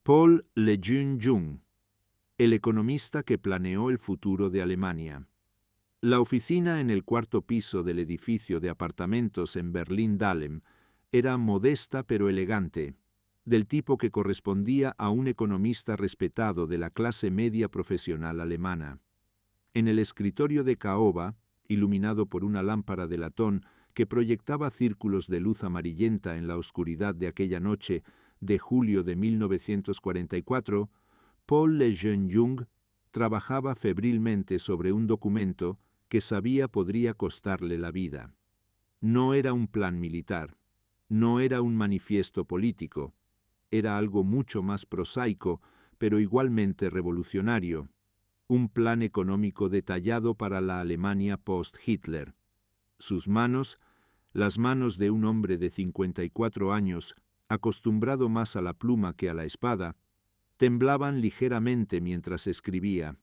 Paul Lejeune-Jung, el economista que planeó el futuro de Alemania. La oficina en el cuarto piso del edificio de apartamentos en Berlín-Dahlem era modesta pero elegante, del tipo que correspondía a un economista respetado de la clase media profesional alemana. En el escritorio de caoba, iluminado por una lámpara de latón que proyectaba círculos de luz amarillenta en la oscuridad de aquella noche de julio de 1944, Paul Lejeune-Jung trabajaba febrilmente sobre un documento que sabía podría costarle la vida. No era un plan militar, no era un manifiesto político, era algo mucho más prosaico, pero igualmente revolucionario, un plan económico detallado para la Alemania post-Hitler. Sus manos, las manos de un hombre de 54 años, acostumbrado más a la pluma que a la espada, temblaban ligeramente mientras escribía.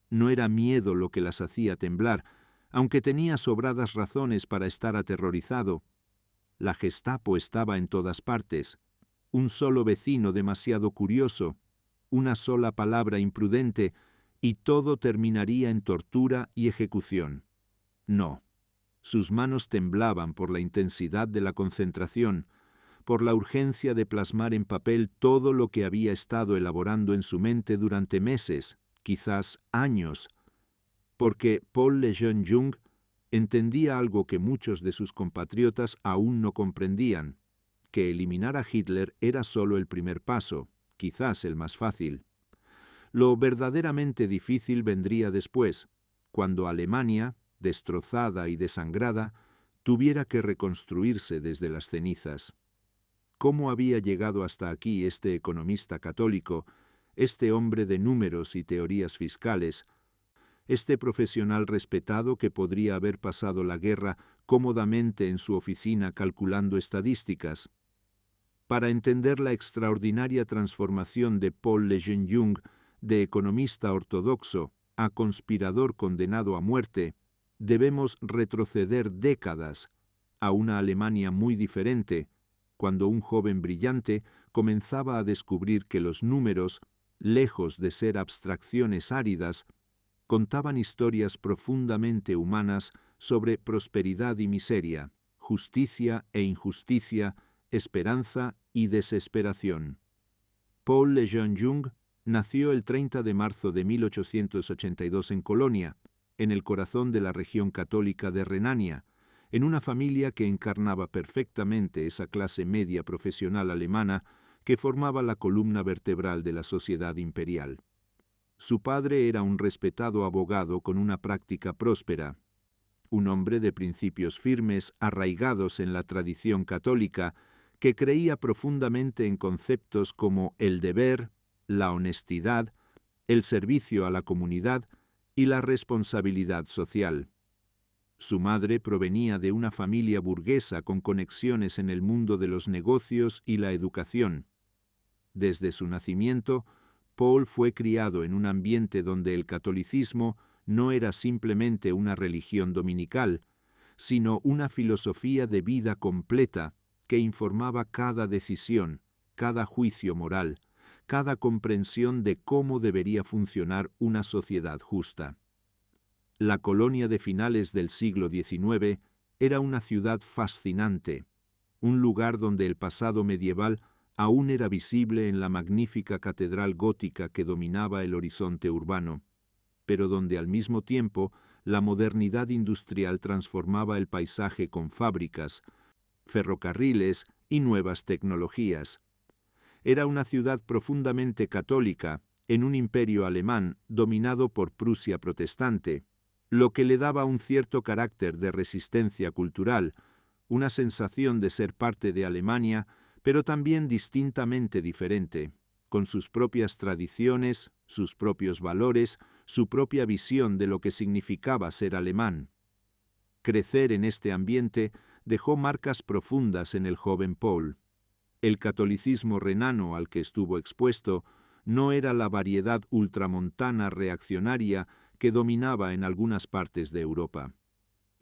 No era miedo lo que las hacía temblar, aunque tenía sobradas razones para estar aterrorizado. La Gestapo estaba en todas partes. Un solo vecino demasiado curioso, una sola palabra imprudente, y todo terminaría en tortura y ejecución. No. Sus manos temblaban por la intensidad de la concentración, por la urgencia de plasmar en papel todo lo que había estado elaborando en su mente durante meses, quizás años, porque Paul Lejeune-Jung entendía algo que muchos de sus compatriotas aún no comprendían, que eliminar a Hitler era solo el primer paso, quizás el más fácil. Lo verdaderamente difícil vendría después, cuando Alemania, destrozada y desangrada, tuviera que reconstruirse desde las cenizas. ¿Cómo había llegado hasta aquí este economista católico, este hombre de números y teorías fiscales, este profesional respetado que podría haber pasado la guerra cómodamente en su oficina calculando estadísticas? Para entender la extraordinaria transformación de Paul Lejeune-Jung de economista ortodoxo a conspirador condenado a muerte, debemos retroceder décadas a una Alemania muy diferente, cuando un joven brillante comenzaba a descubrir que los números, lejos de ser abstracciones áridas, contaban historias profundamente humanas sobre prosperidad y miseria, justicia e injusticia, esperanza y desesperación. Paul Lejeune-Jung nació el 30 de marzo de 1882 en Colonia, en el corazón de la región católica de Renania, en una familia que encarnaba perfectamente esa clase media profesional alemana que formaba la columna vertebral de la sociedad imperial. Su padre era un respetado abogado con una práctica próspera, un hombre de principios firmes arraigados en la tradición católica, que creía profundamente en conceptos como el deber, la honestidad, el servicio a la comunidad y la responsabilidad social. Su madre provenía de una familia burguesa con conexiones en el mundo de los negocios y la educación. Desde su nacimiento, Paul fue criado en un ambiente donde el catolicismo no era simplemente una religión dominical, sino una filosofía de vida completa que informaba cada decisión, cada juicio moral, cada comprensión de cómo debería funcionar una sociedad justa. La Colonia de finales del siglo XIX era una ciudad fascinante, un lugar donde el pasado medieval aún era visible en la magnífica catedral gótica que dominaba el horizonte urbano, pero donde al mismo tiempo la modernidad industrial transformaba el paisaje con fábricas, ferrocarriles y nuevas tecnologías. Era una ciudad profundamente católica en un imperio alemán dominado por Prusia protestante, lo que le daba un cierto carácter de resistencia cultural, una sensación de ser parte de Alemania, pero también distintamente diferente, con sus propias tradiciones, sus propios valores, su propia visión de lo que significaba ser alemán. Crecer en este ambiente dejó marcas profundas en el joven Paul. El catolicismo renano al que estuvo expuesto no era la variedad ultramontana reaccionaria que dominaba en algunas partes de Europa.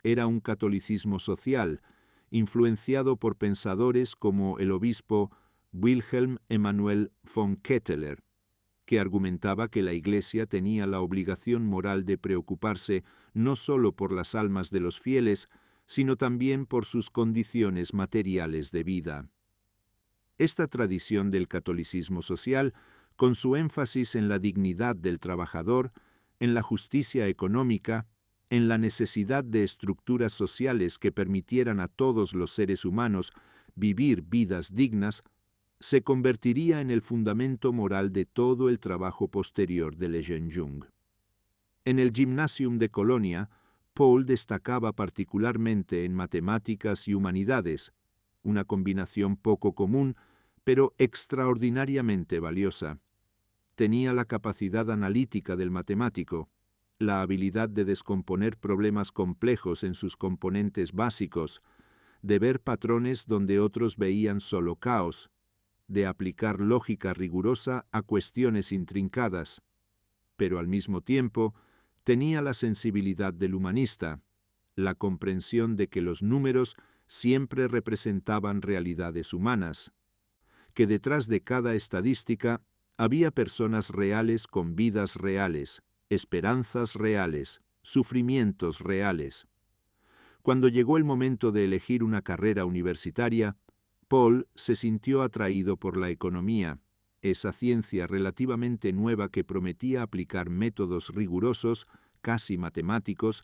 Era un catolicismo social, influenciado por pensadores como el obispo Wilhelm Emanuel von Ketteler, que argumentaba que la Iglesia tenía la obligación moral de preocuparse no solo por las almas de los fieles, sino también por sus condiciones materiales de vida. Esta tradición del catolicismo social, con su énfasis en la dignidad del trabajador, en la justicia económica, en la necesidad de estructuras sociales que permitieran a todos los seres humanos vivir vidas dignas, se convertiría en el fundamento moral de todo el trabajo posterior de Lejeune Jung. En el Gymnasium de Colonia, Paul destacaba particularmente en matemáticas y humanidades, una combinación poco común, pero extraordinariamente valiosa. Tenía la capacidad analítica del matemático, la habilidad de descomponer problemas complejos en sus componentes básicos, de ver patrones donde otros veían solo caos, de aplicar lógica rigurosa a cuestiones intrincadas, pero al mismo tiempo tenía la sensibilidad del humanista, la comprensión de que los números siempre representaban realidades humanas, que detrás de cada estadística había personas reales con vidas reales, esperanzas reales, sufrimientos reales. Cuando llegó el momento de elegir una carrera universitaria, Paul se sintió atraído por la economía, esa ciencia relativamente nueva que prometía aplicar métodos rigurosos, casi matemáticos,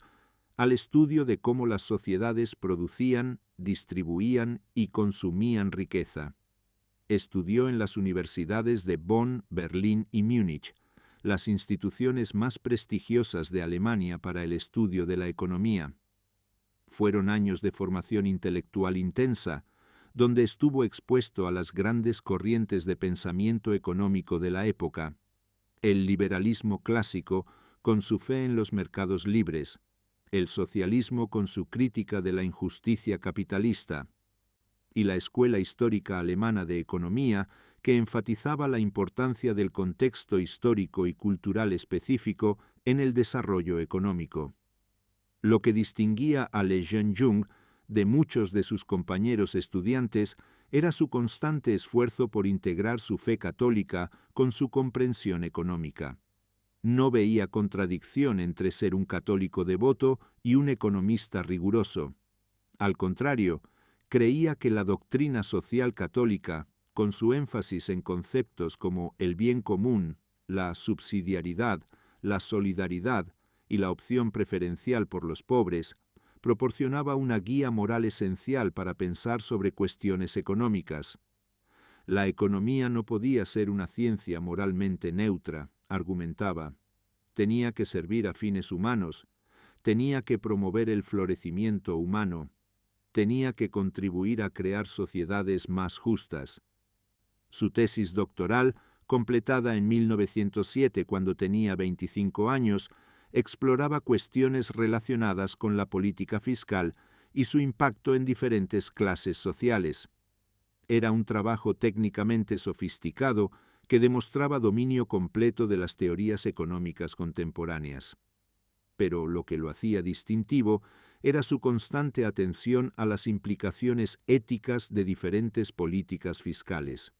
al estudio de cómo las sociedades producían, distribuían y consumían riqueza. Estudió en las universidades de Bonn, Berlín y Múnich, las instituciones más prestigiosas de Alemania para el estudio de la economía. Fueron años de formación intelectual intensa, donde estuvo expuesto a las grandes corrientes de pensamiento económico de la época, el liberalismo clásico con su fe en los mercados libres, el socialismo con su crítica de la injusticia capitalista, y la escuela histórica alemana de economía que enfatizaba la importancia del contexto histórico y cultural específico en el desarrollo económico. Lo que distinguía a Lejeune Jung de muchos de sus compañeros estudiantes era su constante esfuerzo por integrar su fe católica con su comprensión económica. No veía contradicción entre ser un católico devoto y un economista riguroso. Al contrario, creía que la doctrina social católica, con su énfasis en conceptos como el bien común, la subsidiariedad, la solidaridad y la opción preferencial por los pobres, proporcionaba una guía moral esencial para pensar sobre cuestiones económicas. La economía no podía ser una ciencia moralmente neutra, argumentaba. Tenía que servir a fines humanos, tenía que promover el florecimiento humano, tenía que contribuir a crear sociedades más justas. Su tesis doctoral, completada en 1907 cuando tenía 25 años, exploraba cuestiones relacionadas con la política fiscal y su impacto en diferentes clases sociales. Era un trabajo técnicamente sofisticado que demostraba dominio completo de las teorías económicas contemporáneas. Pero lo que lo hacía distintivo era su constante atención a las implicaciones éticas de diferentes políticas fiscales.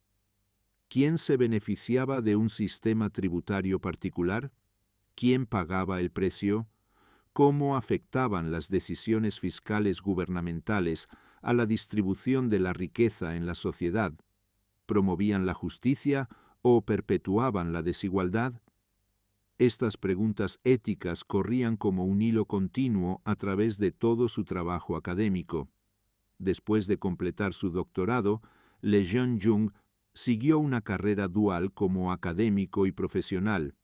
¿Quién se beneficiaba de un sistema tributario particular? ¿Quién pagaba el precio? ¿Cómo afectaban las decisiones fiscales gubernamentales a la distribución de la riqueza en la sociedad? ¿Promovían la justicia o perpetuaban la desigualdad? Estas preguntas éticas corrían como un hilo continuo a través de todo su trabajo académico. Después de completar su doctorado, Lejeune Jung siguió una carrera dual como académico y profesional.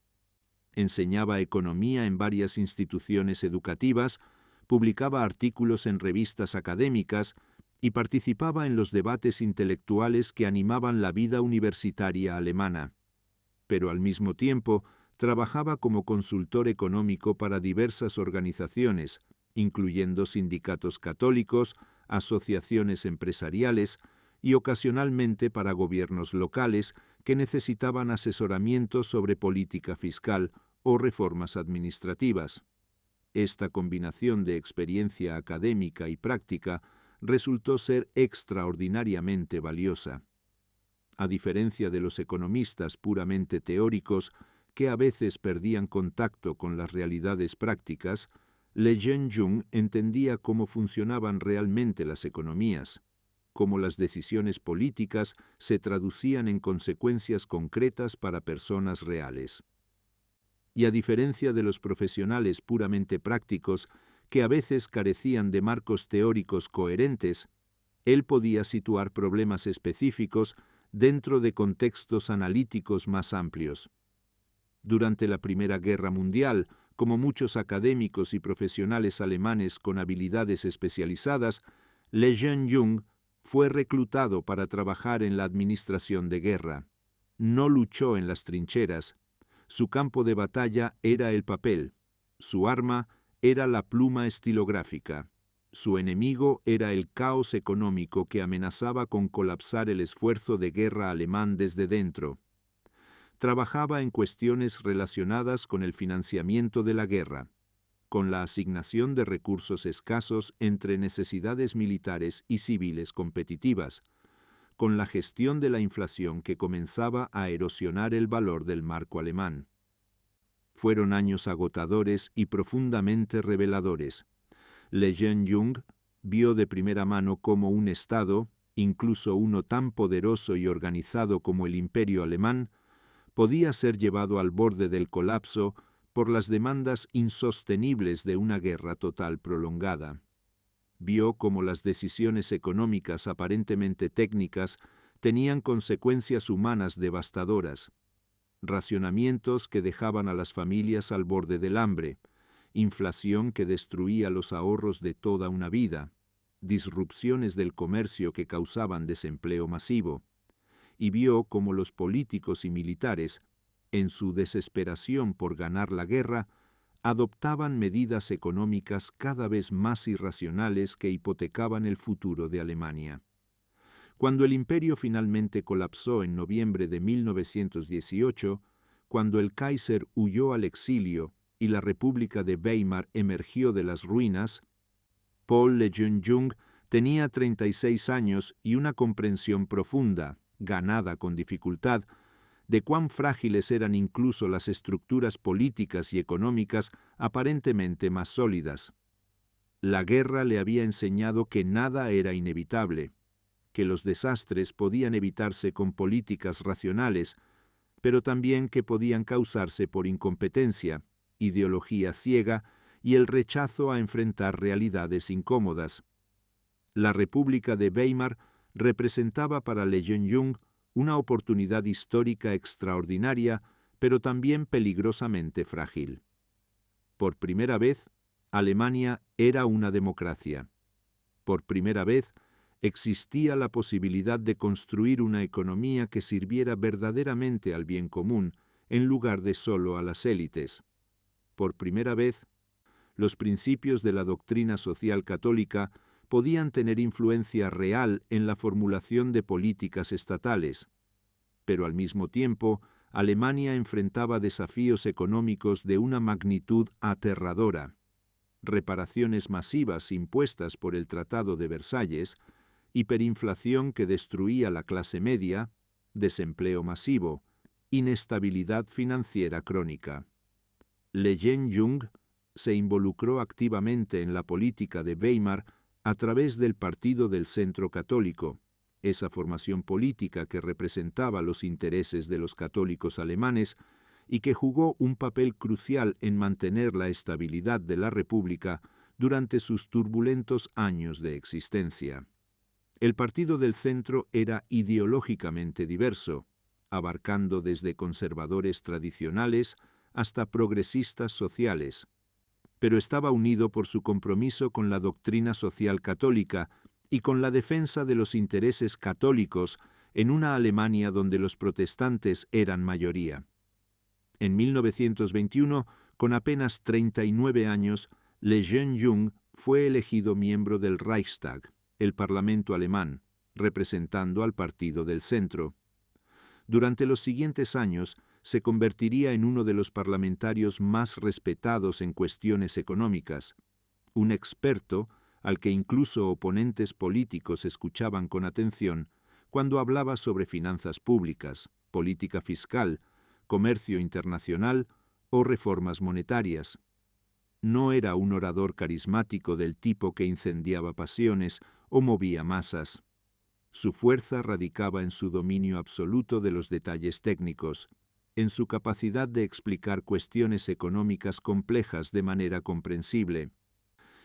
Enseñaba economía en varias instituciones educativas, publicaba artículos en revistas académicas y participaba en los debates intelectuales que animaban la vida universitaria alemana. Pero al mismo tiempo, trabajaba como consultor económico para diversas organizaciones, incluyendo sindicatos católicos, asociaciones empresariales y ocasionalmente para gobiernos locales que necesitaban asesoramiento sobre política fiscal o reformas administrativas. Esta combinación de experiencia académica y práctica resultó ser extraordinariamente valiosa. A diferencia de los economistas puramente teóricos, que a veces perdían contacto con las realidades prácticas, Le Jeune Jung entendía cómo funcionaban realmente las economías, cómo las decisiones políticas se traducían en consecuencias concretas para personas reales. Y a diferencia de los profesionales puramente prácticos, que a veces carecían de marcos teóricos coherentes, él podía situar problemas específicos dentro de contextos analíticos más amplios. Durante la Primera Guerra Mundial, como muchos académicos y profesionales alemanes con habilidades especializadas, Le Jeune Jung fue reclutado para trabajar en la administración de guerra. No luchó en las trincheras. Su campo de batalla era el papel. Su arma era la pluma estilográfica. Su enemigo era el caos económico que amenazaba con colapsar el esfuerzo de guerra alemán desde dentro. Trabajaba en cuestiones relacionadas con el financiamiento de la guerra, con la asignación de recursos escasos entre necesidades militares y civiles competitivas, con la gestión de la inflación que comenzaba a erosionar el valor del marco alemán. Fueron años agotadores y profundamente reveladores. Le Jeune Jung vio de primera mano cómo un Estado, incluso uno tan poderoso y organizado como el Imperio alemán, podía ser llevado al borde del colapso por las demandas insostenibles de una guerra total prolongada. Vio cómo las decisiones económicas aparentemente técnicas tenían consecuencias humanas devastadoras, racionamientos que dejaban a las familias al borde del hambre, inflación que destruía los ahorros de toda una vida, disrupciones del comercio que causaban desempleo masivo, y vio cómo los políticos y militares, en su desesperación por ganar la guerra, adoptaban medidas económicas cada vez más irracionales que hipotecaban el futuro de Alemania. Cuando el imperio finalmente colapsó en noviembre de 1918, cuando el Kaiser huyó al exilio y la República de Weimar emergió de las ruinas, Paul Le Jeune Jung tenía 36 años y una comprensión profunda, ganada con dificultad, de cuán frágiles eran incluso las estructuras políticas y económicas aparentemente más sólidas. La guerra le había enseñado que nada era inevitable, que los desastres podían evitarse con políticas racionales, pero también que podían causarse por incompetencia, ideología ciega y el rechazo a enfrentar realidades incómodas. La República de Weimar representaba para Le Jeune Jung una oportunidad histórica extraordinaria, pero también peligrosamente frágil. Por primera vez, Alemania era una democracia. Por primera vez, existía la posibilidad de construir una economía que sirviera verdaderamente al bien común, en lugar de solo a las élites. Por primera vez, los principios de la doctrina social católica podían tener influencia real en la formulación de políticas estatales. Pero al mismo tiempo, Alemania enfrentaba desafíos económicos de una magnitud aterradora. Reparaciones masivas impuestas por el Tratado de Versalles, hiperinflación que destruía la clase media, desempleo masivo, inestabilidad financiera crónica. Le Jeune Jung se involucró activamente en la política de Weimar a través del Partido del Centro Católico, esa formación política que representaba los intereses de los católicos alemanes y que jugó un papel crucial en mantener la estabilidad de la República durante sus turbulentos años de existencia. El Partido del Centro era ideológicamente diverso, abarcando desde conservadores tradicionales hasta progresistas sociales, pero estaba unido por su compromiso con la doctrina social católica y con la defensa de los intereses católicos en una Alemania donde los protestantes eran mayoría. En 1921, con apenas 39 años, Le Jeune Jung fue elegido miembro del Reichstag, el Parlamento alemán, representando al Partido del Centro. Durante los siguientes años, se convertiría en uno de los parlamentarios más respetados en cuestiones económicas, un experto al que incluso oponentes políticos escuchaban con atención, cuando hablaba sobre finanzas públicas, política fiscal, comercio internacional o reformas monetarias. No era un orador carismático del tipo que incendiaba pasiones o movía masas. Su fuerza radicaba en su dominio absoluto de los detalles técnicos, en su capacidad de explicar cuestiones económicas complejas de manera comprensible,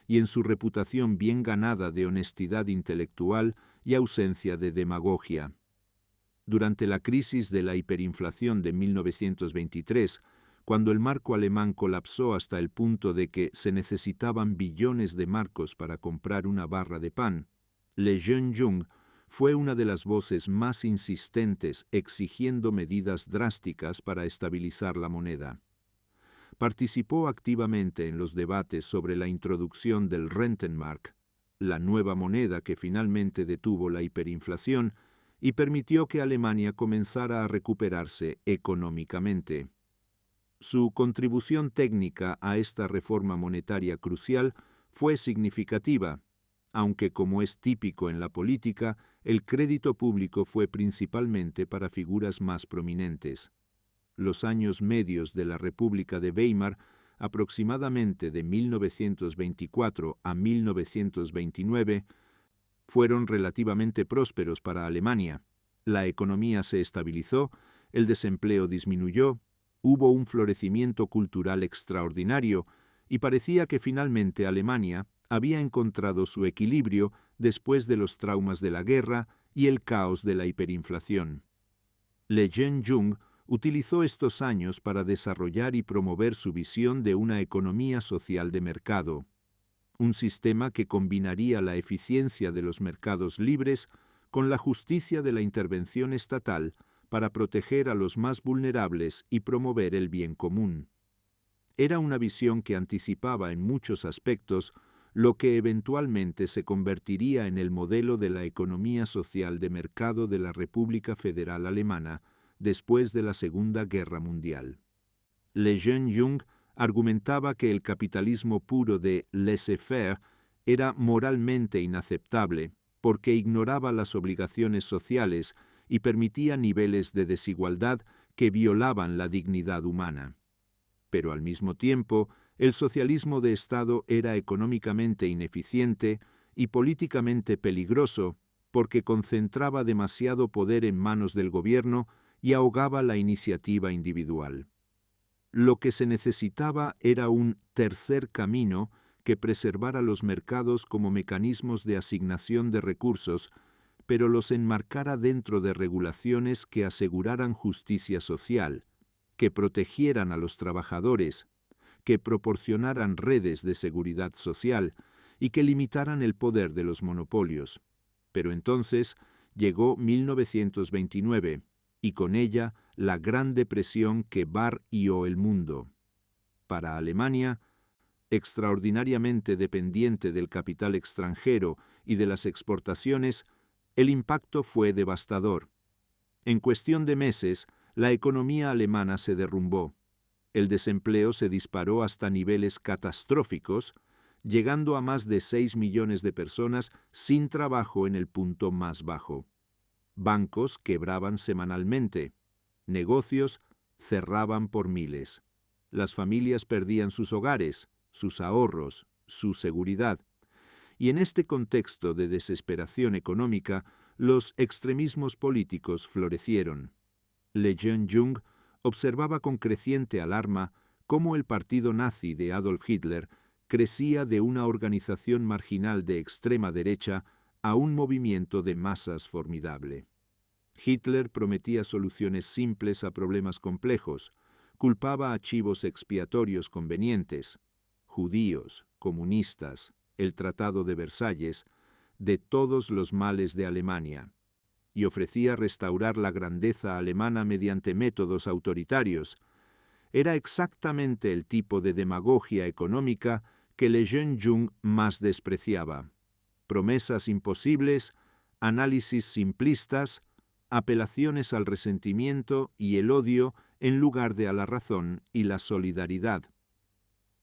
y en su reputación bien ganada de honestidad intelectual y ausencia de demagogia. Durante la crisis de la hiperinflación de 1923, cuando el marco alemán colapsó hasta el punto de que se necesitaban billones de marcos para comprar una barra de pan, Le Jeune Jung fue una de las voces más insistentes exigiendo medidas drásticas para estabilizar la moneda. Participó activamente en los debates sobre la introducción del Rentenmark, la nueva moneda que finalmente detuvo la hiperinflación y permitió que Alemania comenzara a recuperarse económicamente. Su contribución técnica a esta reforma monetaria crucial fue significativa, aunque como es típico en la política, el crédito público fue principalmente para figuras más prominentes. Los años medios de la República de Weimar, aproximadamente de 1924 a 1929, fueron relativamente prósperos para Alemania. La economía se estabilizó, el desempleo disminuyó, hubo un florecimiento cultural extraordinario y parecía que finalmente Alemania había encontrado su equilibrio después de los traumas de la guerra y el caos de la hiperinflación. Le Jeune Jung utilizó estos años para desarrollar y promover su visión de una economía social de mercado, un sistema que combinaría la eficiencia de los mercados libres con la justicia de la intervención estatal para proteger a los más vulnerables y promover el bien común. Era una visión que anticipaba en muchos aspectos lo que eventualmente se convertiría en el modelo de la economía social de mercado de la República Federal Alemana después de la Segunda Guerra Mundial. Le Jeune Jung argumentaba que el capitalismo puro de laissez-faire era moralmente inaceptable porque ignoraba las obligaciones sociales y permitía niveles de desigualdad que violaban la dignidad humana. Pero al mismo tiempo, el socialismo de Estado era económicamente ineficiente y políticamente peligroso porque concentraba demasiado poder en manos del gobierno y ahogaba la iniciativa individual. Lo que se necesitaba era un tercer camino que preservara los mercados como mecanismos de asignación de recursos, pero los enmarcara dentro de regulaciones que aseguraran justicia social, que protegieran a los trabajadores, que proporcionaran redes de seguridad social y que limitaran el poder de los monopolios. Pero entonces llegó 1929 y con ella la Gran Depresión que barrió el mundo. Para Alemania, extraordinariamente dependiente del capital extranjero y de las exportaciones, el impacto fue devastador. En cuestión de meses, la economía alemana se derrumbó. El desempleo se disparó hasta niveles catastróficos, llegando a más de 6 millones de personas sin trabajo en el punto más bajo. Bancos quebraban semanalmente. Negocios cerraban por miles. Las familias perdían sus hogares, sus ahorros, su seguridad. Y en este contexto de desesperación económica, los extremismos políticos florecieron. Le Jeune Jung observaba con creciente alarma cómo el partido nazi de Adolf Hitler crecía de una organización marginal de extrema derecha a un movimiento de masas formidable. Hitler prometía soluciones simples a problemas complejos, culpaba a chivos expiatorios convenientes, judíos, comunistas, el Tratado de Versalles, de todos los males de Alemania, y ofrecía restaurar la grandeza alemana mediante métodos autoritarios. Era exactamente el tipo de demagogia económica que Le Jeune Jung más despreciaba. Promesas imposibles, análisis simplistas, apelaciones al resentimiento y el odio en lugar de a la razón y la solidaridad.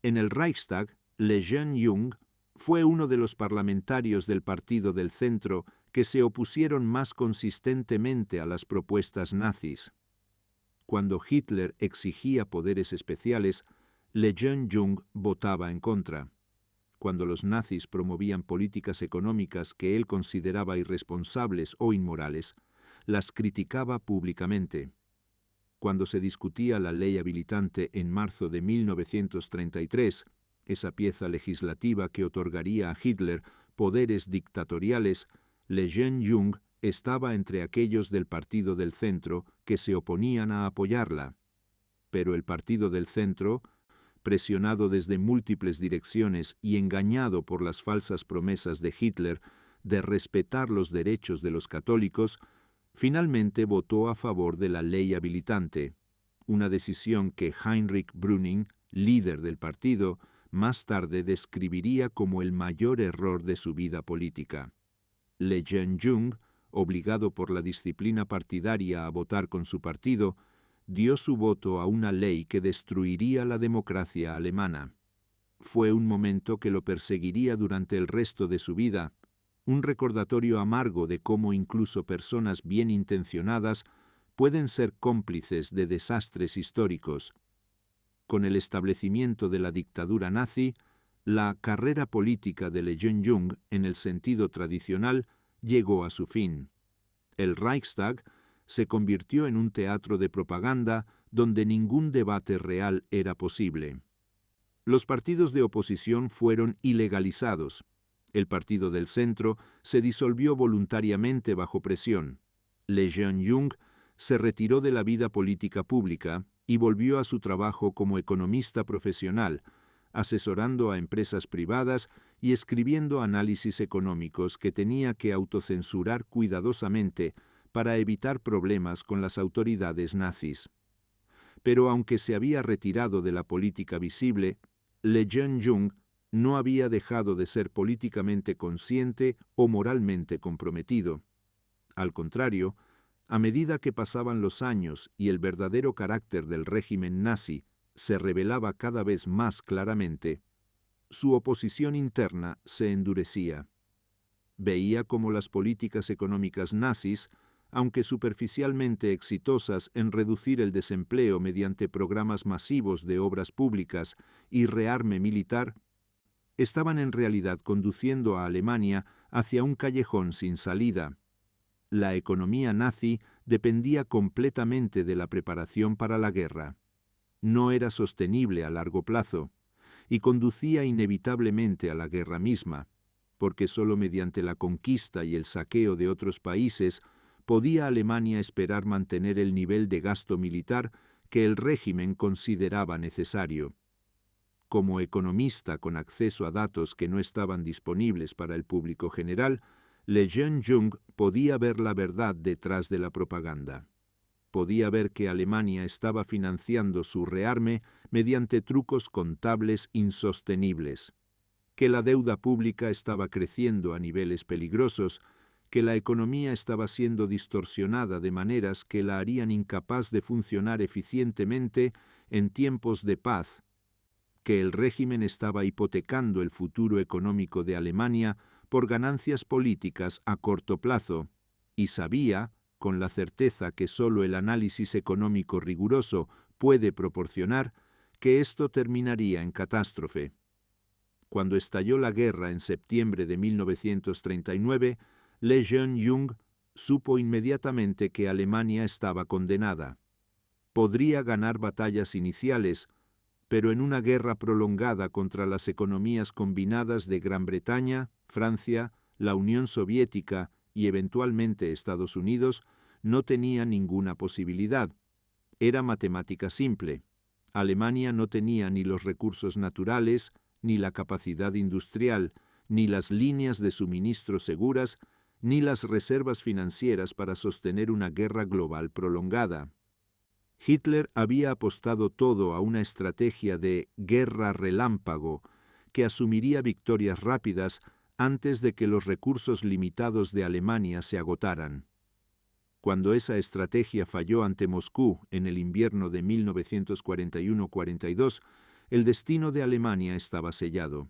En el Reichstag, Le Jeune Jung fue uno de los parlamentarios del Partido del Centro que se opusieron más consistentemente a las propuestas nazis. Cuando Hitler exigía poderes especiales, Lejeune-Jung votaba en contra. Cuando los nazis promovían políticas económicas que él consideraba irresponsables o inmorales, las criticaba públicamente. Cuando se discutía la ley habilitante en marzo de 1933, esa pieza legislativa que otorgaría a Hitler poderes dictatoriales, Lejeune-Jung estaba entre aquellos del Partido del Centro que se oponían a apoyarla. Pero el Partido del Centro, presionado desde múltiples direcciones y engañado por las falsas promesas de Hitler de respetar los derechos de los católicos, finalmente votó a favor de la ley habilitante, una decisión que Heinrich Brüning, líder del partido, más tarde describiría como el mayor error de su vida política. Lejeune-Jung, obligado por la disciplina partidaria a votar con su partido, dio su voto a una ley que destruiría la democracia alemana. Fue un momento que lo perseguiría durante el resto de su vida, un recordatorio amargo de cómo incluso personas bien intencionadas pueden ser cómplices de desastres históricos. Con el establecimiento de la dictadura nazi, la carrera política de Lejeune-Jung, en el sentido tradicional, llegó a su fin. El Reichstag se convirtió en un teatro de propaganda donde ningún debate real era posible. Los partidos de oposición fueron ilegalizados. El Partido del Centro se disolvió voluntariamente bajo presión. Lejeune-Jung se retiró de la vida política pública y volvió a su trabajo como economista profesional, asesorando a empresas privadas y escribiendo análisis económicos que tenía que autocensurar cuidadosamente para evitar problemas con las autoridades nazis. Pero aunque se había retirado de la política visible, Lejeune-Jung no había dejado de ser políticamente consciente o moralmente comprometido. Al contrario, a medida que pasaban los años y el verdadero carácter del régimen nazi se revelaba cada vez más claramente, su oposición interna se endurecía. Veía cómo las políticas económicas nazis, aunque superficialmente exitosas en reducir el desempleo mediante programas masivos de obras públicas y rearme militar, estaban en realidad conduciendo a Alemania hacia un callejón sin salida. La economía nazi dependía completamente de la preparación para la guerra. No era sostenible a largo plazo y conducía inevitablemente a la guerra misma, porque solo mediante la conquista y el saqueo de otros países podía Alemania esperar mantener el nivel de gasto militar que el régimen consideraba necesario. Como economista con acceso a datos que no estaban disponibles para el público general, Lejeune-Jung podía ver la verdad detrás de la propaganda. Podía ver que Alemania estaba financiando su rearme mediante trucos contables insostenibles, que la deuda pública estaba creciendo a niveles peligrosos, que la economía estaba siendo distorsionada de maneras que la harían incapaz de funcionar eficientemente en tiempos de paz, que el régimen estaba hipotecando el futuro económico de Alemania por ganancias políticas a corto plazo, y sabía, con la certeza que solo el análisis económico riguroso puede proporcionar, que esto terminaría en catástrofe. Cuando estalló la guerra en septiembre de 1939, Lejeune-Jung supo inmediatamente que Alemania estaba condenada. Podría ganar batallas iniciales, pero en una guerra prolongada contra las economías combinadas de Gran Bretaña, Francia, la Unión Soviética y eventualmente Estados Unidos, no tenía ninguna posibilidad. Era matemática simple. Alemania no tenía ni los recursos naturales, ni la capacidad industrial, ni las líneas de suministro seguras, ni las reservas financieras para sostener una guerra global prolongada. Hitler había apostado todo a una estrategia de guerra relámpago que asumiría victorias rápidas antes de que los recursos limitados de Alemania se agotaran. Cuando esa estrategia falló ante Moscú en el invierno de 1941-42, el destino de Alemania estaba sellado.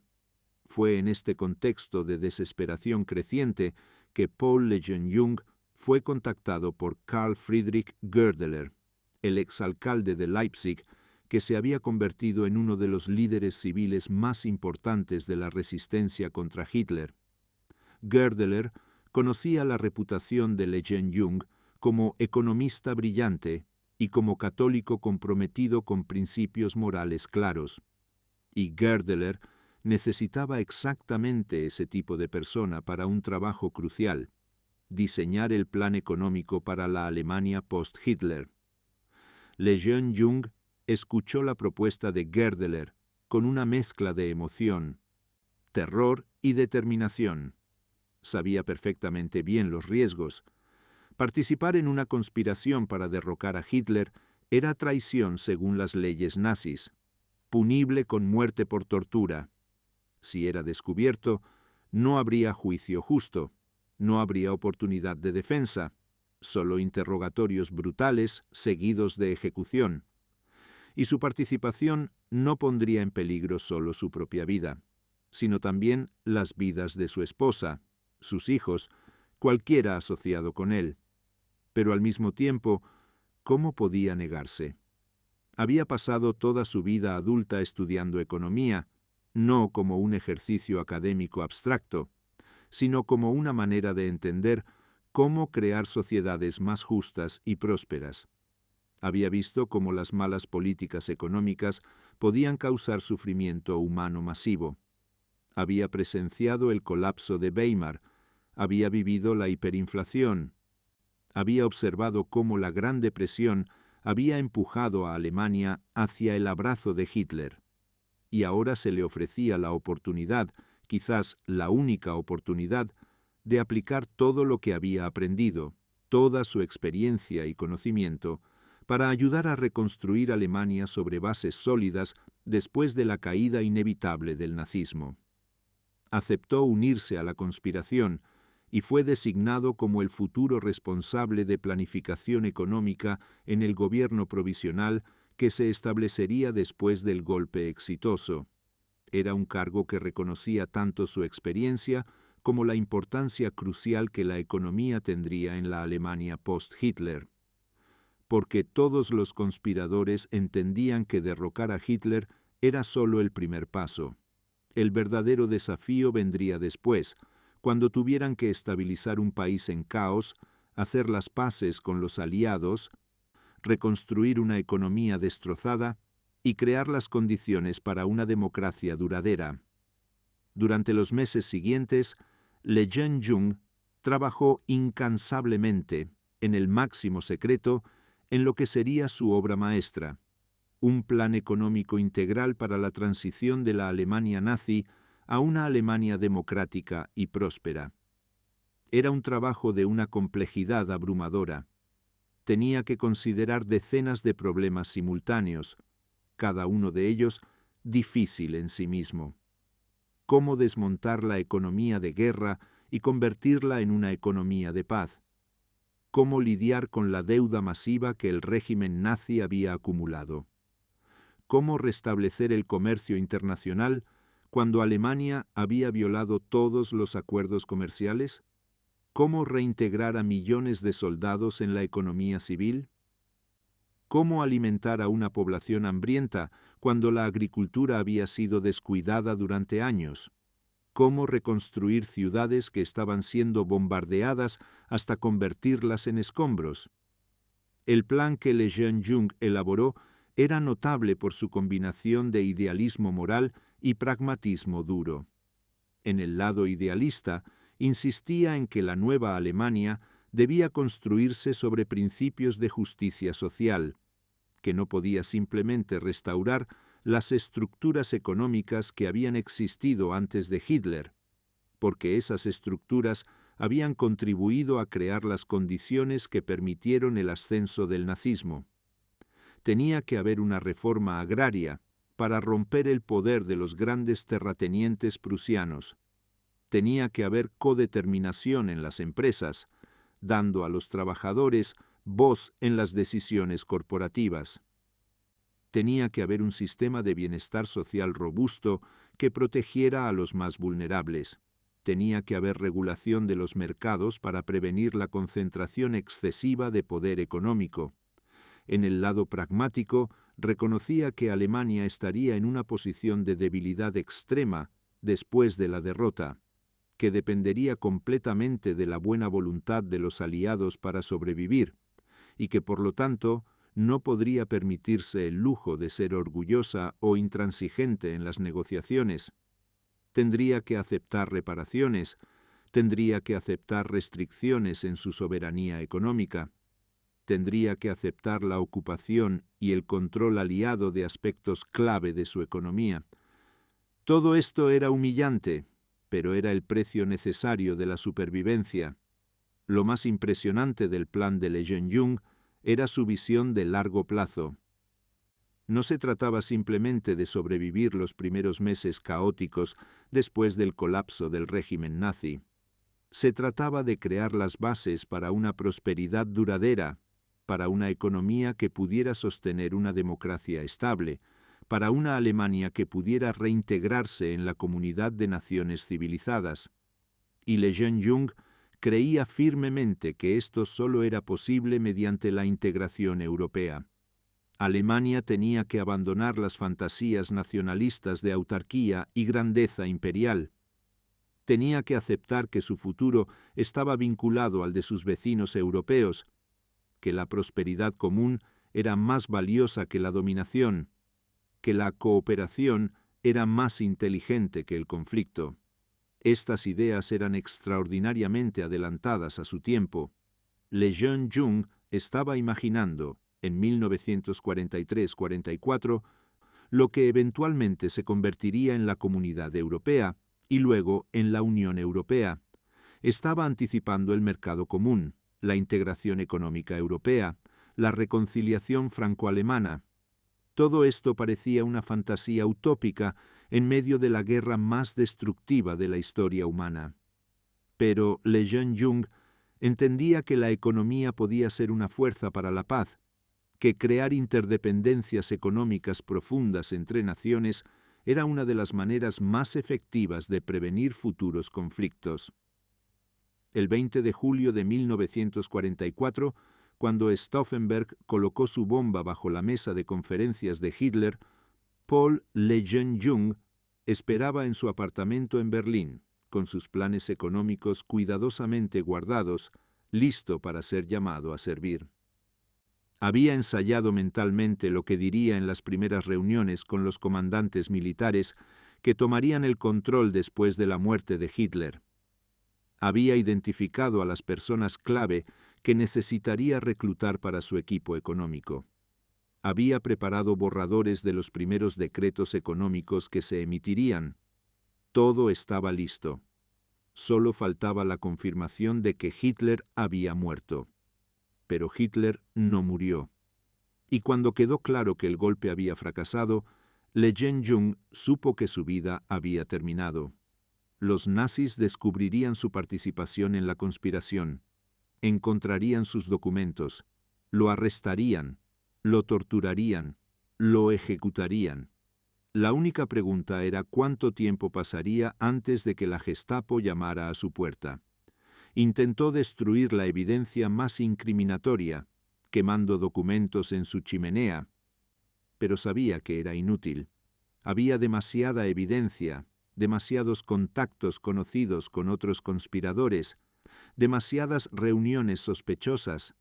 Fue en este contexto de desesperación creciente que Paul Lejeune fue contactado por Karl Friedrich Goerdeler, el exalcalde de Leipzig, que se había convertido en uno de los líderes civiles más importantes de la resistencia contra Hitler. Goerdeler conocía la reputación de Lejeune como economista brillante y como católico comprometido con principios morales claros. Y Goerdeler necesitaba exactamente ese tipo de persona para un trabajo crucial: diseñar el plan económico para la Alemania post-Hitler. Lejeune escuchó la propuesta de Goerdeler con una mezcla de emoción, terror y determinación. Sabía perfectamente bien los riesgos. Participar en una conspiración para derrocar a Hitler era traición según las leyes nazis, punible con muerte por tortura. Si era descubierto, no habría juicio justo, no habría oportunidad de defensa, solo interrogatorios brutales seguidos de ejecución. Y su participación no pondría en peligro solo su propia vida, sino también las vidas de su esposa, sus hijos, cualquiera asociado con él. Pero al mismo tiempo, ¿cómo podía negarse? Había pasado toda su vida adulta estudiando economía, no como un ejercicio académico abstracto, sino como una manera de entender cómo crear sociedades más justas y prósperas. Había visto cómo las malas políticas económicas podían causar sufrimiento humano masivo. Había presenciado el colapso de Weimar, había vivido la hiperinflación, había observado cómo la Gran Depresión había empujado a Alemania hacia el abrazo de Hitler. Y ahora se le ofrecía la oportunidad, quizás la única oportunidad, de aplicar todo lo que había aprendido, toda su experiencia y conocimiento, para ayudar a reconstruir Alemania sobre bases sólidas después de la caída inevitable del nazismo. Aceptó unirse a la conspiración y fue designado como el futuro responsable de planificación económica en el gobierno provisional que se establecería después del golpe exitoso. Era un cargo que reconocía tanto su experiencia como la importancia crucial que la economía tendría en la Alemania post-Hitler. Porque todos los conspiradores entendían que derrocar a Hitler era solo el primer paso. El verdadero desafío vendría después, cuando tuvieran que estabilizar un país en caos, hacer las paces con los aliados, reconstruir una economía destrozada y crear las condiciones para una democracia duradera. Durante los meses siguientes, Lejeune trabajó incansablemente, en el máximo secreto, en lo que sería su obra maestra, un plan económico integral para la transición de la Alemania nazi a una Alemania democrática y próspera. Era un trabajo de una complejidad abrumadora. Tenía que considerar decenas de problemas simultáneos, cada uno de ellos difícil en sí mismo. Cómo desmontar la economía de guerra y convertirla en una economía de paz. Cómo lidiar con la deuda masiva que el régimen nazi había acumulado. Cómo restablecer el comercio internacional cuando Alemania había violado todos los acuerdos comerciales. ¿Cómo reintegrar a millones de soldados en la economía civil? ¿Cómo alimentar a una población hambrienta cuando la agricultura había sido descuidada durante años? ¿Cómo reconstruir ciudades que estaban siendo bombardeadas hasta convertirlas en escombros? El plan que Lejeune elaboró era notable por su combinación de idealismo moral y pragmatismo duro. En el lado idealista, insistía en que la nueva Alemania debía construirse sobre principios de justicia social, que no podía simplemente restaurar las estructuras económicas que habían existido antes de Hitler, porque esas estructuras habían contribuido a crear las condiciones que permitieron el ascenso del nazismo. Tenía que haber una reforma agraria para romper el poder de los grandes terratenientes prusianos. Tenía que haber codeterminación en las empresas, dando a los trabajadores voz en las decisiones corporativas. Tenía que haber un sistema de bienestar social robusto que protegiera a los más vulnerables. Tenía que haber regulación de los mercados para prevenir la concentración excesiva de poder económico. En el lado pragmático, reconocía que Alemania estaría en una posición de debilidad extrema después de la derrota, que dependería completamente de la buena voluntad de los aliados para sobrevivir, y que por lo tanto no podría permitirse el lujo de ser orgullosa o intransigente en las negociaciones. Tendría que aceptar reparaciones, tendría que aceptar restricciones en su soberanía económica, tendría que aceptar la ocupación y el control aliado de aspectos clave de su economía. Todo esto era humillante, pero era el precio necesario de la supervivencia. Lo más impresionante del plan de Lejeune era su visión de largo plazo. No se trataba simplemente de sobrevivir los primeros meses caóticos después del colapso del régimen nazi. Se trataba de crear las bases para una prosperidad duradera, para una economía que pudiera sostener una democracia estable, para una Alemania que pudiera reintegrarse en la comunidad de naciones civilizadas. Y Lejeune creía firmemente que esto solo era posible mediante la integración europea. Alemania tenía que abandonar las fantasías nacionalistas de autarquía y grandeza imperial. Tenía que aceptar que su futuro estaba vinculado al de sus vecinos europeos, que la prosperidad común era más valiosa que la dominación, que la cooperación era más inteligente que el conflicto. Estas ideas eran extraordinariamente adelantadas a su tiempo. Lejeune estaba imaginando, en 1943-44, lo que eventualmente se convertiría en la Comunidad Europea y luego en la Unión Europea. Estaba anticipando el mercado común, la integración económica europea, la reconciliación franco-alemana. Todo esto parecía una fantasía utópica en medio de la guerra más destructiva de la historia humana. Pero Lejeune entendía que la economía podía ser una fuerza para la paz, que crear interdependencias económicas profundas entre naciones era una de las maneras más efectivas de prevenir futuros conflictos. El 20 de julio de 1944, cuando Stauffenberg colocó su bomba bajo la mesa de conferencias de Hitler, Paul Lejeune esperaba en su apartamento en Berlín, con sus planes económicos cuidadosamente guardados, listo para ser llamado a servir. Había ensayado mentalmente lo que diría en las primeras reuniones con los comandantes militares que tomarían el control después de la muerte de Hitler. Había identificado a las personas clave que necesitaría reclutar para su equipo económico. Había preparado borradores de los primeros decretos económicos que se emitirían. Todo estaba listo. Solo faltaba la confirmación de que Hitler había muerto. Pero Hitler no murió. Y cuando quedó claro que el golpe había fracasado, Lejeune supo que su vida había terminado. Los nazis descubrirían su participación en la conspiración, encontrarían sus documentos, lo arrestarían, lo torturarían, lo ejecutarían. La única pregunta era cuánto tiempo pasaría antes de que la Gestapo llamara a su puerta. Intentó destruir la evidencia más incriminatoria, quemando documentos en su chimenea, pero sabía que era inútil. Había demasiada evidencia, demasiados contactos conocidos con otros conspiradores, demasiadas reuniones sospechosas.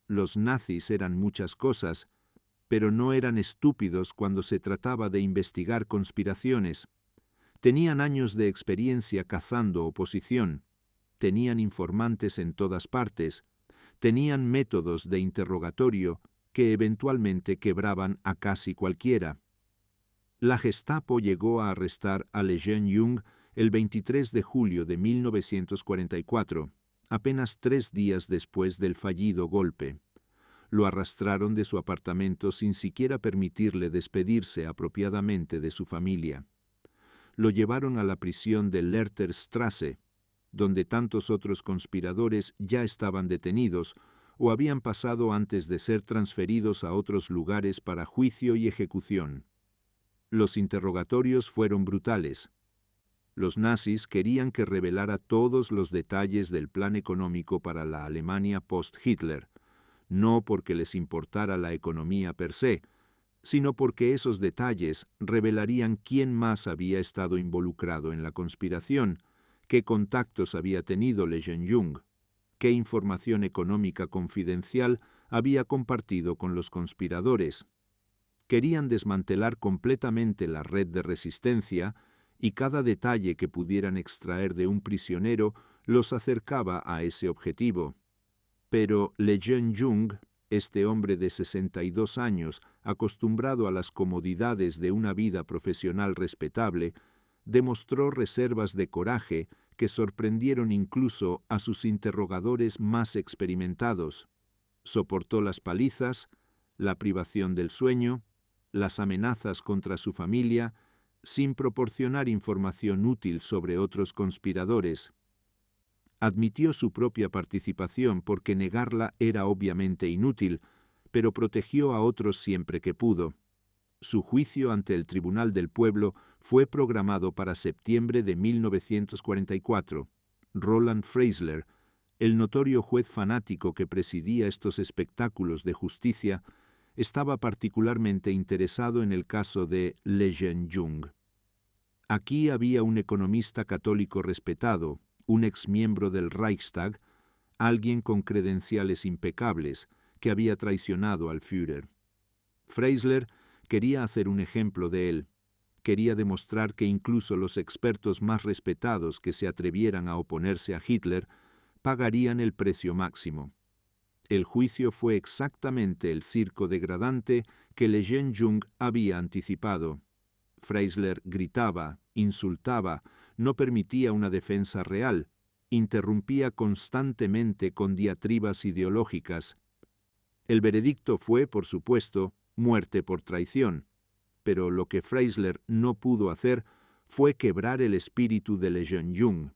Los nazis eran muchas cosas, pero no eran estúpidos cuando se trataba de investigar conspiraciones. Tenían años de experiencia cazando oposición, tenían informantes en todas partes, tenían métodos de interrogatorio que eventualmente quebraban a casi cualquiera. La Gestapo llegó a arrestar a Lejeune el 23 de julio de 1944, apenas 3 días después del fallido golpe. Lo arrastraron de su apartamento sin siquiera permitirle despedirse apropiadamente de su familia. Lo llevaron a la prisión de Lehrterstrasse, donde tantos otros conspiradores ya estaban detenidos o habían pasado antes de ser transferidos a otros lugares para juicio y ejecución. Los interrogatorios fueron brutales. Los nazis querían que revelara todos los detalles del plan económico para la Alemania post-Hitler, no porque les importara la economía per se, sino porque esos detalles revelarían quién más había estado involucrado en la conspiración, qué contactos había tenido Lejeune-Jung, qué información económica confidencial había compartido con los conspiradores. Querían desmantelar completamente la red de resistencia y cada detalle que pudieran extraer de un prisionero los acercaba a ese objetivo. Pero Lejeune-Jung, este hombre de 62 años, acostumbrado a las comodidades de una vida profesional respetable, demostró reservas de coraje que sorprendieron incluso a sus interrogadores más experimentados. Soportó las palizas, la privación del sueño, las amenazas contra su familia, sin proporcionar información útil sobre otros conspiradores. Admitió su propia participación porque negarla era obviamente inútil, pero protegió a otros siempre que pudo. Su juicio ante el Tribunal del Pueblo fue programado para septiembre de 1944. Roland Freisler, el notorio juez fanático que presidía estos espectáculos de justicia, estaba particularmente interesado en el caso de Lejeune-Jung. Aquí había un economista católico respetado, un exmiembro del Reichstag, alguien con credenciales impecables, que había traicionado al Führer. Freisler quería hacer un ejemplo de él. Quería demostrar que incluso los expertos más respetados que se atrevieran a oponerse a Hitler pagarían el precio máximo. El juicio fue exactamente el circo degradante que Lejeune-Jung había anticipado. Freisler gritaba, insultaba, no permitía una defensa real, interrumpía constantemente con diatribas ideológicas. El veredicto fue, por supuesto, muerte por traición, pero lo que Freisler no pudo hacer fue quebrar el espíritu de Lejeune-Jung.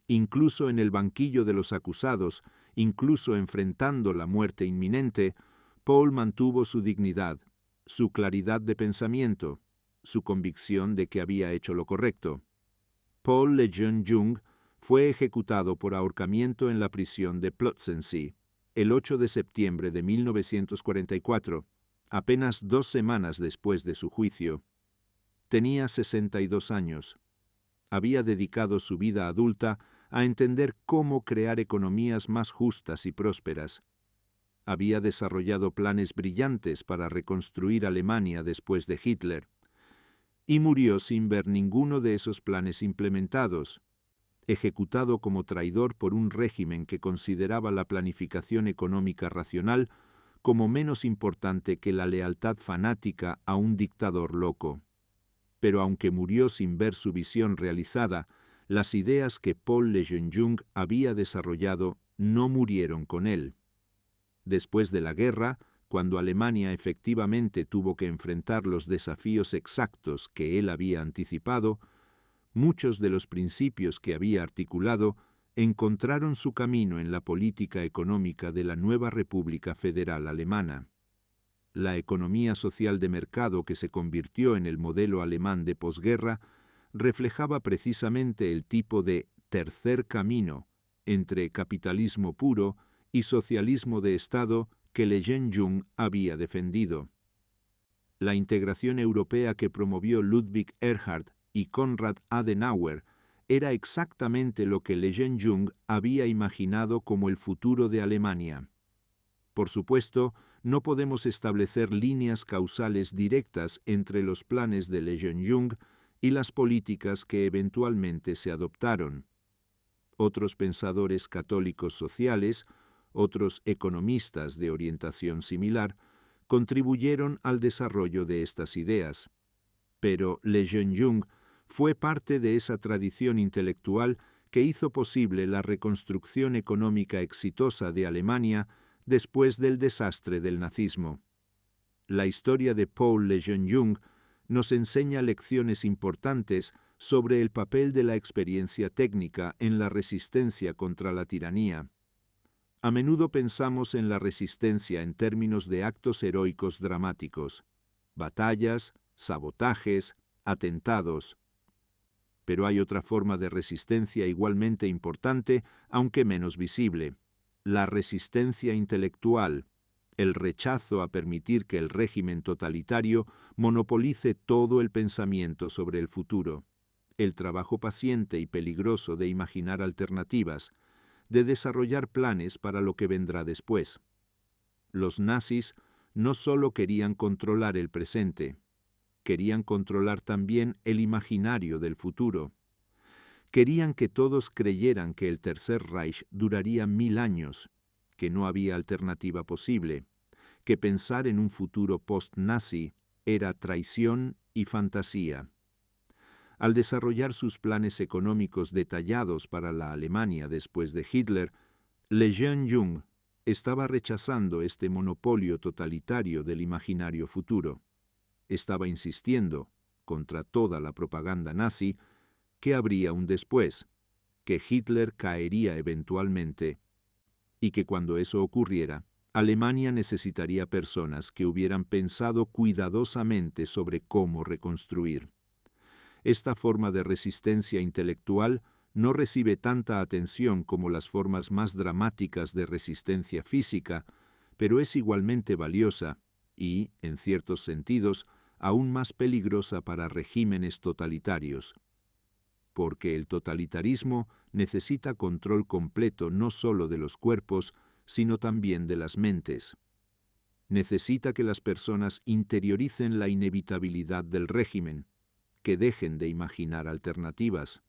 Incluso en el banquillo de los acusados, incluso enfrentando la muerte inminente, Paul mantuvo su dignidad, su claridad de pensamiento, su convicción de que había hecho lo correcto. Paul Lejeune-Jung fue ejecutado por ahorcamiento en la prisión de Plötzensee el 8 de septiembre de 1944, apenas 2 semanas después de su juicio. Tenía 62 años. Había dedicado su vida adulta a entender cómo crear economías más justas y prósperas. Había desarrollado planes brillantes para reconstruir Alemania después de Hitler. Y murió sin ver ninguno de esos planes implementados, ejecutado como traidor por un régimen que consideraba la planificación económica racional como menos importante que la lealtad fanática a un dictador loco. Pero aunque murió sin ver su visión realizada, las ideas que Paul Lejeune-Jung había desarrollado no murieron con él. Después de la guerra, cuando Alemania efectivamente tuvo que enfrentar los desafíos exactos que él había anticipado, muchos de los principios que había articulado encontraron su camino en la política económica de la nueva República Federal Alemana. La economía social de mercado que se convirtió en el modelo alemán de posguerra reflejaba precisamente el tipo de tercer camino entre capitalismo puro y socialismo de Estado que Lejeune-Jung había defendido. La integración europea que promovió Ludwig Erhard y Konrad Adenauer era exactamente lo que Lejeune-Jung había imaginado como el futuro de Alemania. Por supuesto, no podemos establecer líneas causales directas entre los planes de Lejeune-Jung y las políticas que eventualmente se adoptaron. Otros pensadores católicos sociales, otros economistas de orientación similar, contribuyeron al desarrollo de estas ideas. Pero Lejeune-Jung fue parte de esa tradición intelectual que hizo posible la reconstrucción económica exitosa de Alemania después del desastre del nazismo. La historia de Paul Lejeune-Jung nos enseña lecciones importantes sobre el papel de la experiencia técnica en la resistencia contra la tiranía. A menudo pensamos en la resistencia en términos de actos heroicos dramáticos, batallas, sabotajes, atentados. Pero hay otra forma de resistencia igualmente importante, aunque menos visible: la resistencia intelectual, el rechazo a permitir que el régimen totalitario monopolice todo el pensamiento sobre el futuro, el trabajo paciente y peligroso de imaginar alternativas, de desarrollar planes para lo que vendrá después. Los nazis no solo querían controlar el presente, querían controlar también el imaginario del futuro. Querían que todos creyeran que el Tercer Reich duraría 1000 años, que no había alternativa posible, que pensar en un futuro post-nazi era traición y fantasía. Al desarrollar sus planes económicos detallados para la Alemania después de Hitler, Le Jeune Jung estaba rechazando este monopolio totalitario del imaginario futuro. Estaba insistiendo, contra toda la propaganda nazi, que habría un después, que Hitler caería eventualmente, y que cuando eso ocurriera, Alemania necesitaría personas que hubieran pensado cuidadosamente sobre cómo reconstruir. Esta forma de resistencia intelectual no recibe tanta atención como las formas más dramáticas de resistencia física, pero es igualmente valiosa y, en ciertos sentidos, aún más peligrosa para regímenes totalitarios. Porque el totalitarismo necesita control completo no solo de los cuerpos, sino también de las mentes. Necesita que las personas interioricen la inevitabilidad del régimen, que dejen de imaginar alternativas.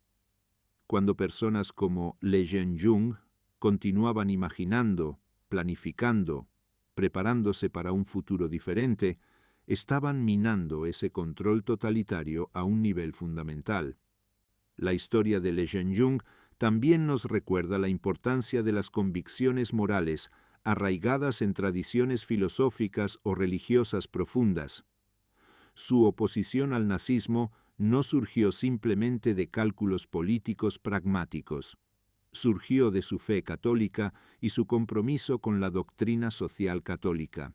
Cuando personas como Le Jeune Jung continuaban imaginando, planificando, preparándose para un futuro diferente, estaban minando ese control totalitario a un nivel fundamental. La historia de Le Jeune Jung también nos recuerda la importancia de las convicciones morales arraigadas en tradiciones filosóficas o religiosas profundas. Su oposición al nazismo no surgió simplemente de cálculos políticos pragmáticos. Surgió de su fe católica y su compromiso con la doctrina social católica.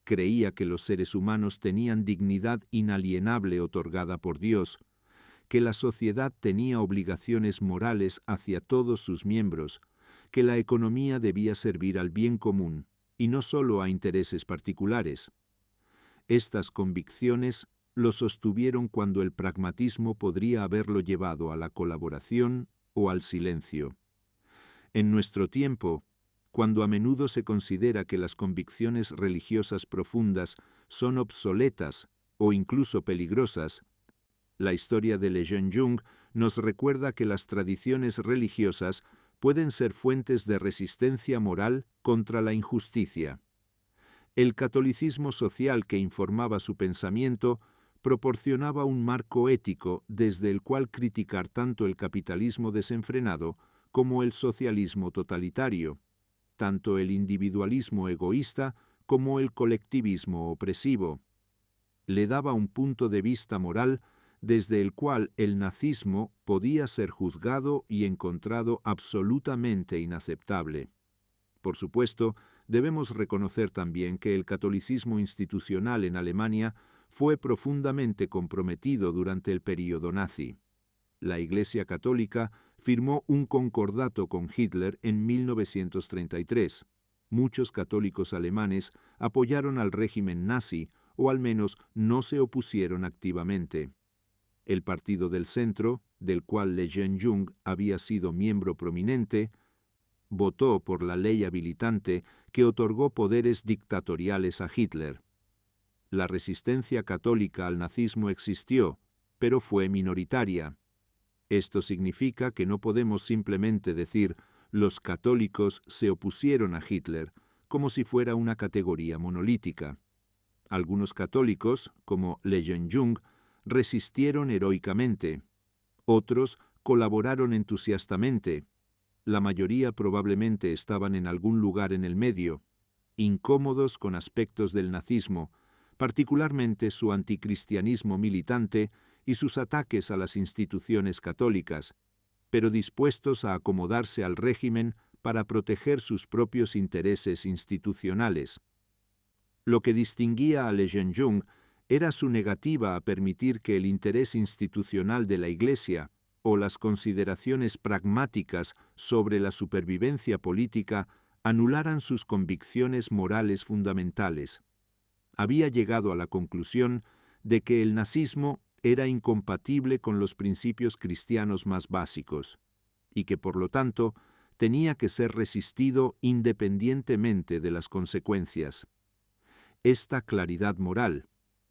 Creía que los seres humanos tenían dignidad inalienable otorgada por Dios, que la sociedad tenía obligaciones morales hacia todos sus miembros, que la economía debía servir al bien común y no solo a intereses particulares. Estas convicciones lo sostuvieron cuando el pragmatismo podría haberlo llevado a la colaboración o al silencio. En nuestro tiempo, cuando a menudo se considera que las convicciones religiosas profundas son obsoletas o incluso peligrosas, la historia de Le Jeune Jung nos recuerda que las tradiciones religiosas pueden ser fuentes de resistencia moral contra la injusticia. El catolicismo social que informaba su pensamiento proporcionaba un marco ético desde el cual criticar tanto el capitalismo desenfrenado como el socialismo totalitario, tanto el individualismo egoísta como el colectivismo opresivo. Le daba un punto de vista moral desde el cual el nazismo podía ser juzgado y encontrado absolutamente inaceptable. Por supuesto, debemos reconocer también que el catolicismo institucional en Alemania fue profundamente comprometido durante el período nazi. La Iglesia Católica firmó un concordato con Hitler en 1933. Muchos católicos alemanes apoyaron al régimen nazi, o al menos no se opusieron activamente. El Partido del Centro, del cual Le Jeune Jung había sido miembro prominente, votó por la ley habilitante que otorgó poderes dictatoriales a Hitler. La resistencia católica al nazismo existió, pero fue minoritaria. Esto significa que no podemos simplemente decir los católicos se opusieron a Hitler como si fuera una categoría monolítica. Algunos católicos, como Le Jeune Jung, resistieron heroicamente. Otros colaboraron entusiastamente. La mayoría probablemente estaban en algún lugar en el medio, incómodos con aspectos del nazismo, particularmente su anticristianismo militante y sus ataques a las instituciones católicas, pero dispuestos a acomodarse al régimen para proteger sus propios intereses institucionales. Lo que distinguía a Le Jeune Jung era su negativa a permitir que el interés institucional de la Iglesia, o las consideraciones pragmáticas sobre la supervivencia política anularan sus convicciones morales fundamentales. Había llegado a la conclusión de que el nazismo era incompatible con los principios cristianos más básicos, y que por lo tanto tenía que ser resistido independientemente de las consecuencias. Esta claridad moral,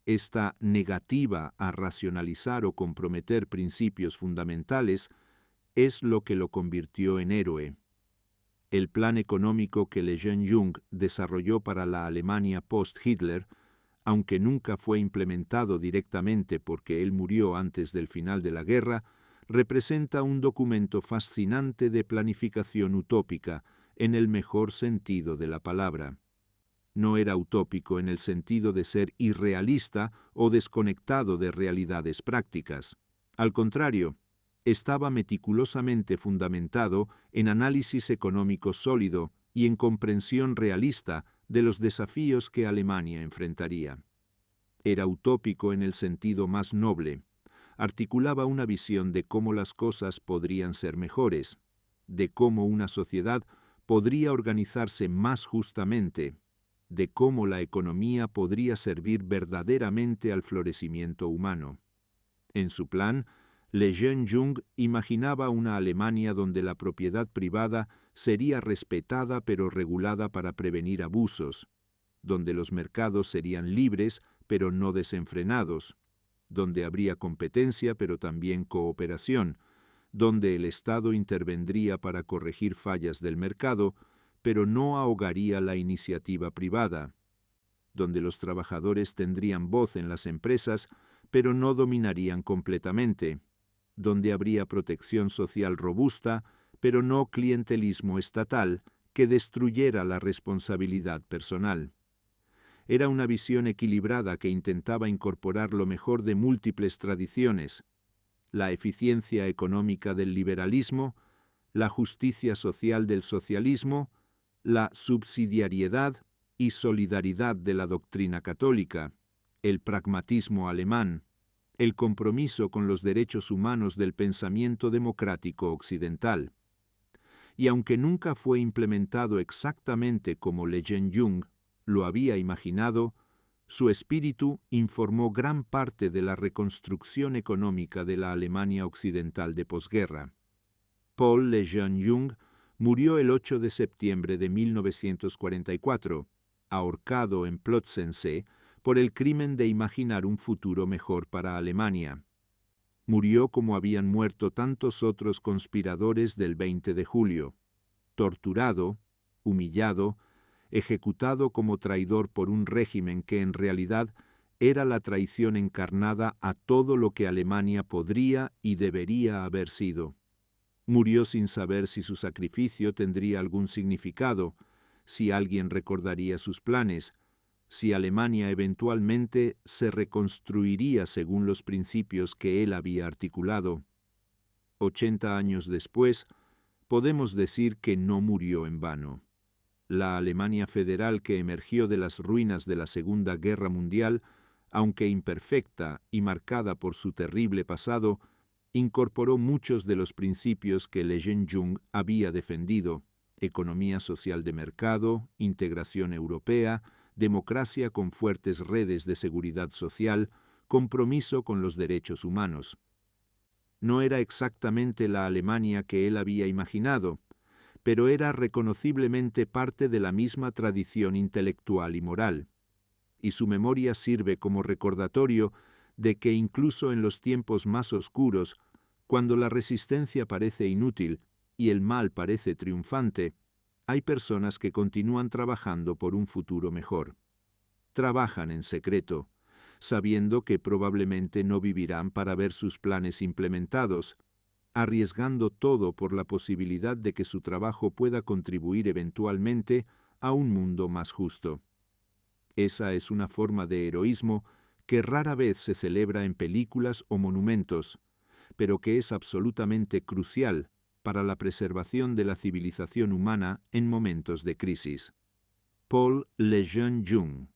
esta negativa a racionalizar o comprometer principios fundamentales, es lo que lo convirtió en héroe. El plan económico que Lejeune Jung desarrolló para la Alemania post-Hitler, aunque nunca fue implementado directamente porque él murió antes del final de la guerra, representa un documento fascinante de planificación utópica, en el mejor sentido de la palabra. No era utópico en el sentido de ser irrealista o desconectado de realidades prácticas. Al contrario, estaba meticulosamente fundamentado en análisis económico sólido y en comprensión realista de los desafíos que Alemania enfrentaría. Era utópico en el sentido más noble. Articulaba una visión de cómo las cosas podrían ser mejores, de cómo una sociedad podría organizarse más justamente, de cómo la economía podría servir verdaderamente al florecimiento humano. En su plan, Lejeune Jung imaginaba una Alemania donde la propiedad privada sería respetada pero regulada para prevenir abusos, donde los mercados serían libres pero no desenfrenados, donde habría competencia pero también cooperación, donde el Estado intervendría para corregir fallas del mercado, pero no ahogaría la iniciativa privada, donde los trabajadores tendrían voz en las empresas, pero no dominarían completamente, donde habría protección social robusta, pero no clientelismo estatal que destruyera la responsabilidad personal. Era una visión equilibrada que intentaba incorporar lo mejor de múltiples tradiciones: la eficiencia económica del liberalismo, la justicia social del socialismo, la subsidiariedad y solidaridad de la doctrina católica, el pragmatismo alemán, el compromiso con los derechos humanos del pensamiento democrático occidental. Y aunque nunca fue implementado exactamente como Lejeune Jung lo había imaginado, su espíritu informó gran parte de la reconstrucción económica de la Alemania occidental de posguerra. Paul Lejeune Jung murió el 8 de septiembre de 1944, ahorcado en Plötzensee por el crimen de imaginar un futuro mejor para Alemania. Murió como habían muerto tantos otros conspiradores del 20 de julio, torturado, humillado, ejecutado como traidor por un régimen que en realidad era la traición encarnada a todo lo que Alemania podría y debería haber sido. Murió sin saber si su sacrificio tendría algún significado, si alguien recordaría sus planes, si Alemania eventualmente se reconstruiría según los principios que él había articulado. 80 años después, podemos decir que no murió en vano. La Alemania federal que emergió de las ruinas de la Segunda Guerra Mundial, aunque imperfecta y marcada por su terrible pasado, incorporó muchos de los principios que Lejeune Jung había defendido: economía social de mercado, integración europea, democracia con fuertes redes de seguridad social, compromiso con los derechos humanos. No era exactamente la Alemania que él había imaginado, pero era reconociblemente parte de la misma tradición intelectual y moral, y su memoria sirve como recordatorio de que incluso en los tiempos más oscuros, cuando la resistencia parece inútil y el mal parece triunfante, hay personas que continúan trabajando por un futuro mejor. Trabajan en secreto, sabiendo que probablemente no vivirán para ver sus planes implementados, arriesgando todo por la posibilidad de que su trabajo pueda contribuir eventualmente a un mundo más justo. Esa es una forma de heroísmo que rara vez se celebra en películas o monumentos, pero que es absolutamente crucial para la preservación de la civilización humana en momentos de crisis. Paul Lejeune Jung,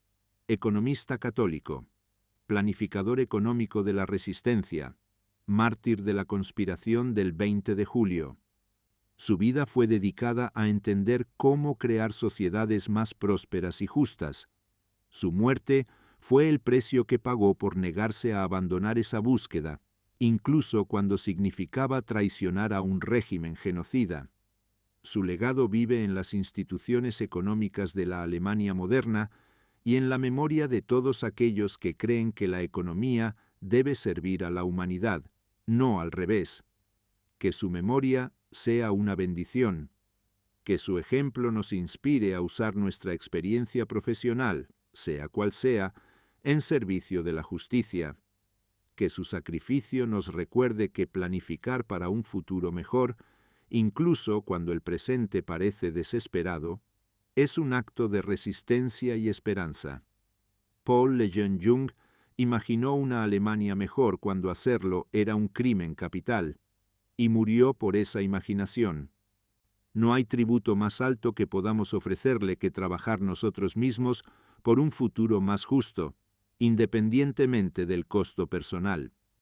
economista católico, planificador económico de la resistencia, mártir de la conspiración del 20 de julio. Su vida fue dedicada a entender cómo crear sociedades más prósperas y justas. Su muerte fue el precio que pagó por negarse a abandonar esa búsqueda, incluso cuando significaba traicionar a un régimen genocida. Su legado vive en las instituciones económicas de la Alemania moderna y en la memoria de todos aquellos que creen que la economía debe servir a la humanidad, no al revés. Que su memoria sea una bendición, que su ejemplo nos inspire a usar nuestra experiencia profesional, sea cual sea, en servicio de la justicia, que su sacrificio nos recuerde que planificar para un futuro mejor, incluso cuando el presente parece desesperado, es un acto de resistencia y esperanza. Paul Lejeune-Jung imaginó una Alemania mejor cuando hacerlo era un crimen capital, y murió por esa imaginación. No hay tributo más alto que podamos ofrecerle que trabajar nosotros mismos por un futuro más justo, independientemente del costo personal.